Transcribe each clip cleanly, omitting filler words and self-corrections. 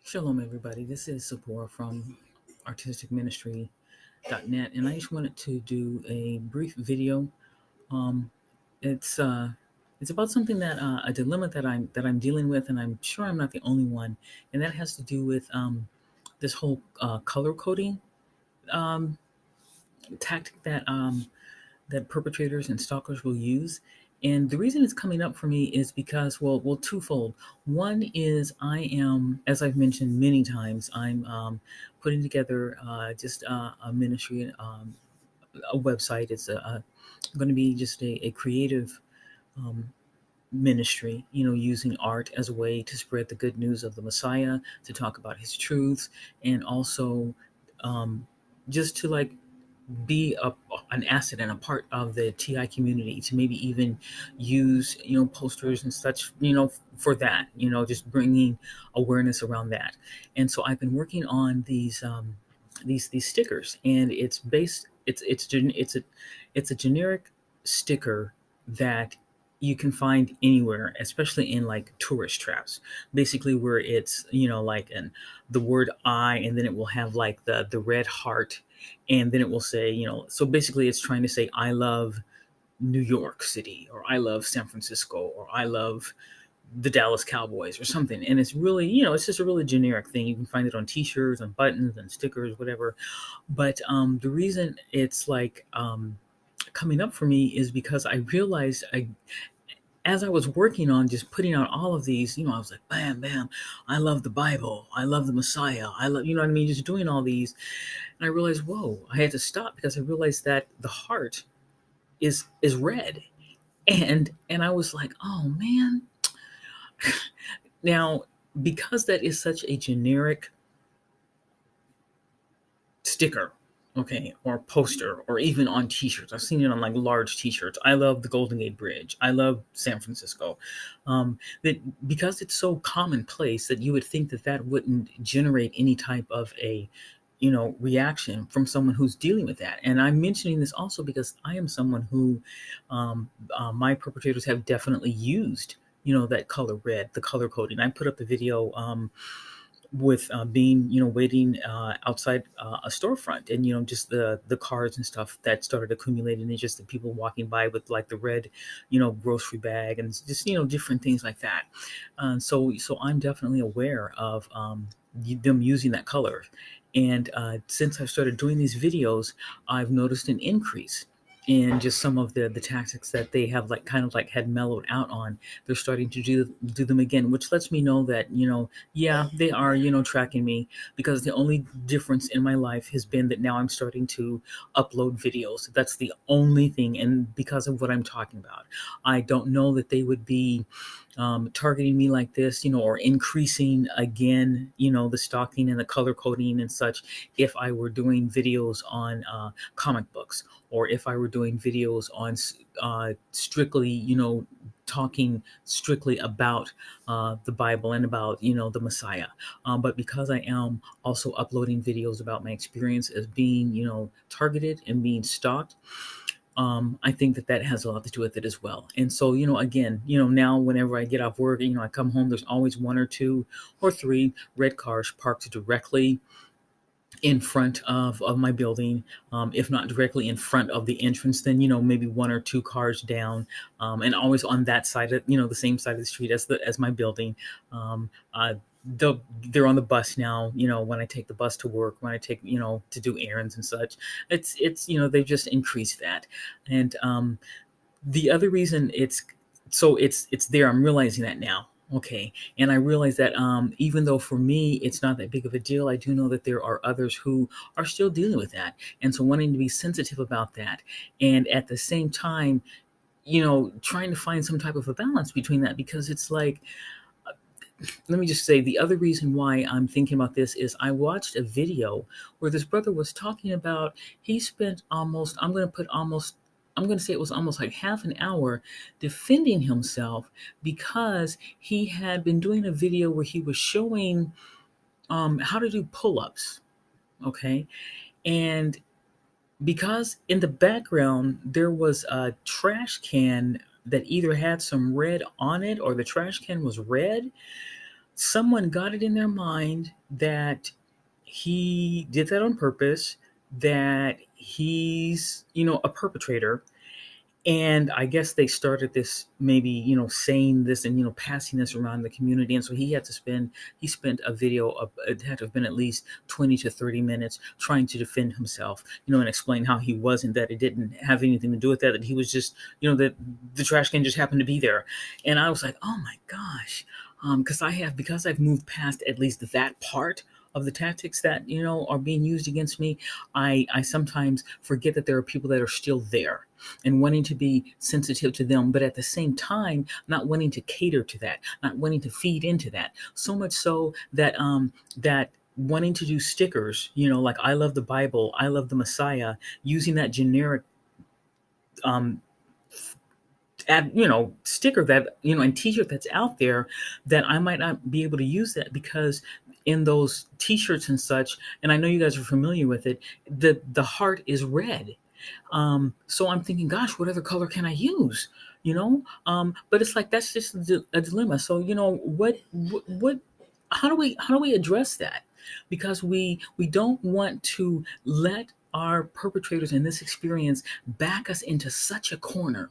Shalom, everybody. This is Sapor from artisticministry.net, and I just wanted to do a brief video. Um, it's uh, it's about something that a dilemma that I'm dealing with, and I'm sure I'm not the only one, and that has to do with this whole color coding um, tactic that perpetrators and stalkers will use. And the reason it's coming up for me is because, twofold. One is I am, as I've mentioned many times, I'm putting together just a ministry, a website. It's going to be just a creative um, ministry, using art as a way to spread the good news of the Messiah, to talk about his truths, and also um, just to be an asset and a part of the TI community, to maybe even use posters and such, for that, just bringing awareness around that. And so I've been working on these stickers, and it's a generic sticker that you can find anywhere, especially in like tourist traps, basically, where it's like the word I, and then it will have like the red heart, and then it will say, so basically it's trying to say I love New York City, or I love San Francisco, or I love the Dallas Cowboys, or something. And it's really, it's just a really generic thing. You can find it on t-shirts and buttons and stickers, whatever. But the reason it's coming up for me is because I realized, as I was working on just putting out all of these, I was like, bam, bam, I love the Bible, I love the Messiah, I love, what I mean, just doing all these. And I realized, whoa, I had to stop, because I realized that the heart is red. And I was like, oh man. Now, because that is such a generic sticker, okay, or poster, or even on t-shirts. I've seen it on like large t-shirts. I love the Golden Gate Bridge, I love San Francisco. That because it's so commonplace, that you would think that that wouldn't generate any type of a reaction from someone who's dealing with that. And I'm mentioning this also because I am someone who my perpetrators have definitely used that color red, the color coding. I put up the video with being waiting outside a storefront, and just the cards and stuff that started accumulating, and just the people walking by with like the red grocery bag, and just different things like that. So I'm definitely aware of them using that color. And since I've started doing these videos, I've noticed an increase in just some of the tactics that they have like kind of like had mellowed out on. They're starting to do them again, which lets me know that yeah, they are tracking me, because the only difference in my life has been that now I'm starting to upload videos. That's the only thing, and because of what I'm talking about, I don't know that they would be targeting me like this, or increasing again, the stalking and the color coding and such, if I were doing videos on comic books, or if I were doing videos on strictly, talking strictly about the Bible and about, the Messiah. But because I am also uploading videos about my experience as being, targeted and being stalked, I think that that has a lot to do with it as well. And so, again, now whenever I get off work, I come home, there's always one or two or three red cars parked directly in front of my building. If not directly in front of the entrance, then maybe one or two cars down, and always on that side of, the same side of the street as my building. They're on the bus now, when I take the bus to work, when I take, to do errands and such. It's they've just increased that. And the other reason it's there, I'm realizing that now. Okay. And I realize that even though for me it's not that big of a deal, I do know that there are others who are still dealing with that. And so wanting to be sensitive about that, and at the same time, trying to find some type of a balance between that, because it's like, let me just say, the other reason why I'm thinking about this is I watched a video where this brother was talking about, he spent almost, I'm going to say it was almost like half an hour defending himself, because he had been doing a video where he was showing how to do pull-ups. Okay. And because in the background there was a trash can that either had some red on it, or the trash can was red. someone got it in their mind that he did that on purpose, that he's, a perpetrator. And I guess they started this, maybe, saying this and, passing this around the community. And so he spent a video of, it had to have been at least 20 to 30 minutes trying to defend himself, and explain how he wasn't, that it didn't have anything to do with that, that he was just, that the trash can just happened to be there. And I was like, oh my gosh. Because I've moved past at least that part of the tactics that, are being used against me. I sometimes forget that there are people that are still there and wanting to be sensitive to them, but at the same time, not wanting to cater to that, not wanting to feed into that. So much so that that wanting to do stickers, like I love the Bible, I love the Messiah, using that generic um, sticker that, and t-shirt that's out there, that I might not be able to use that because in those t-shirts and such, and I know you guys are familiar with it, the heart is red. So I'm thinking, gosh, what other color can I use? But it's like that's just a dilemma. So what how do we address that? Because we don't want to let our perpetrators in this experience back us into such a corner,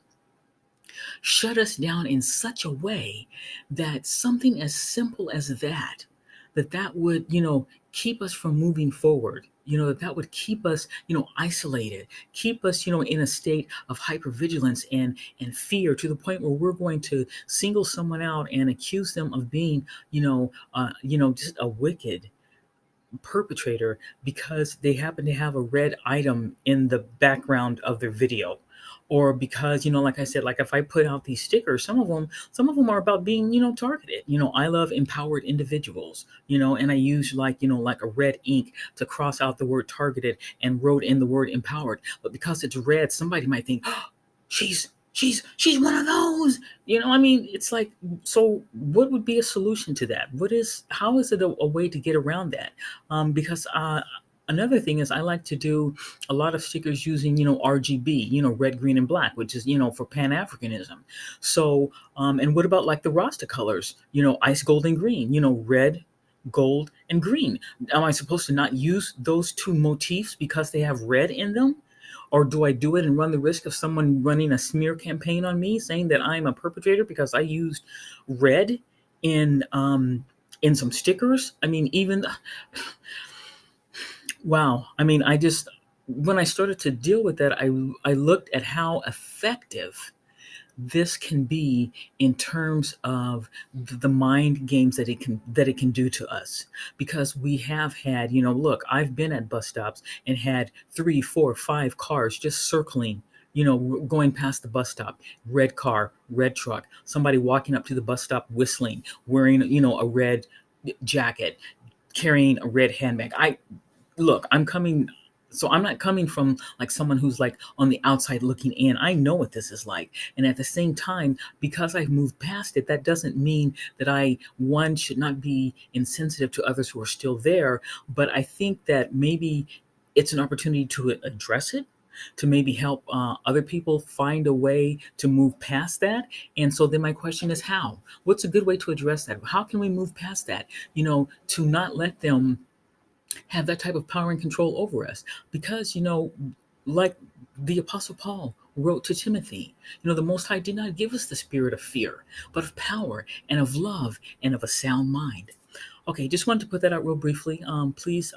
shut us down in such a way that something as simple as that would, keep us from moving forward, that would keep us, isolated, keep us, in a state of hypervigilance and fear, to the point where we're going to single someone out and accuse them of being, just a wicked perpetrator because they happen to have a red item in the background of their video, or because, like I said, like if I put out these stickers, some of them are about being, targeted. I love empowered individuals, and I use, like, like a red ink to cross out the word targeted and wrote in the word empowered. But because it's red, somebody might think, oh, she's one of those. I mean, it's like, so what would be a solution to that? How is it a way to get around that? Because another thing is, I like to do a lot of stickers using, RGB, red, green, and black, which is, for Pan-Africanism. So, and what about like the Rasta colors, ice, gold, and green, red, gold, and green? Am I supposed to not use those two motifs because they have red in them? Or do I do it and run the risk of someone running a smear campaign on me, saying that I'm a perpetrator because I used red in some stickers? I mean, even wow. I mean, when I started to deal with that, I looked at how effective this can be in terms of the mind games that it can do to us. Because we have had, look, I've been at bus stops and had 3, 4, 5 cars just circling, going past the bus stop. Red car, red truck, somebody walking up to the bus stop whistling, wearing, a red jacket, carrying a red handbag. I'm coming, so I'm not coming from like someone who's like on the outside looking in. I know what this is like. And at the same time, because I've moved past it, that doesn't mean that one, should not be insensitive to others who are still there. But I think that maybe it's an opportunity to address it, to maybe help other people find a way to move past that. And so then my question is, how? What's a good way to address that? How can we move past that, to not let them have that type of power and control over us? Because, like the Apostle Paul wrote to Timothy, the Most High did not give us the spirit of fear, but of power and of love and of a sound mind. Okay, just wanted to put that out real briefly. Please,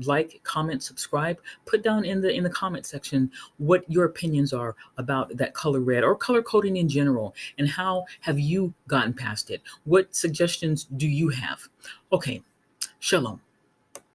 like, comment, subscribe. Put down in the comment section what your opinions are about that color red, or color coding in general, and how have you gotten past it? What suggestions do you have? Okay, shalom.